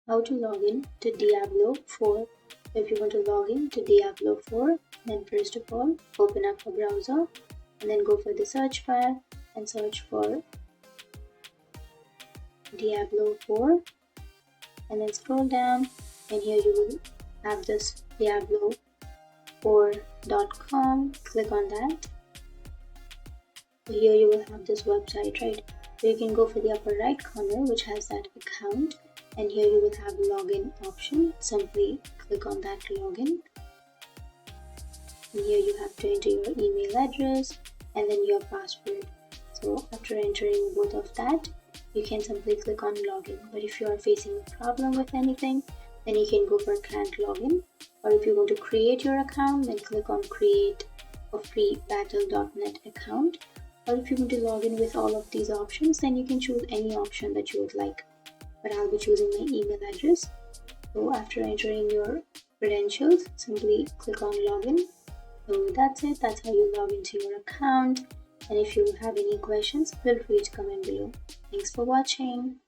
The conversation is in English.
how to log in to Diablo 4. If you want to log in to Diablo 4, then first of all, open up a browser and then go for the search bar and search for Diablo 4 and then scroll down, and here you will have this Diablo4.com. Click on that. So here you will have this website, right? So you can go for the upper right corner which has that account, and here you will have login option. Simply click on that login, and here you have to enter your email address and then your password. So after entering both of that, you can simply click on login. But if you are facing a problem with anything, then you can go for can't login, or if you want to create your account, then click on create a free battle.net account. Or if you want to log in with all of these options, then you can choose any option that you would like, but I'll be choosing my email address. So after entering your credentials, simply click on login. So that's it. That's how you log into your account. And if you have any questions, feel free to comment below. Thanks for watching.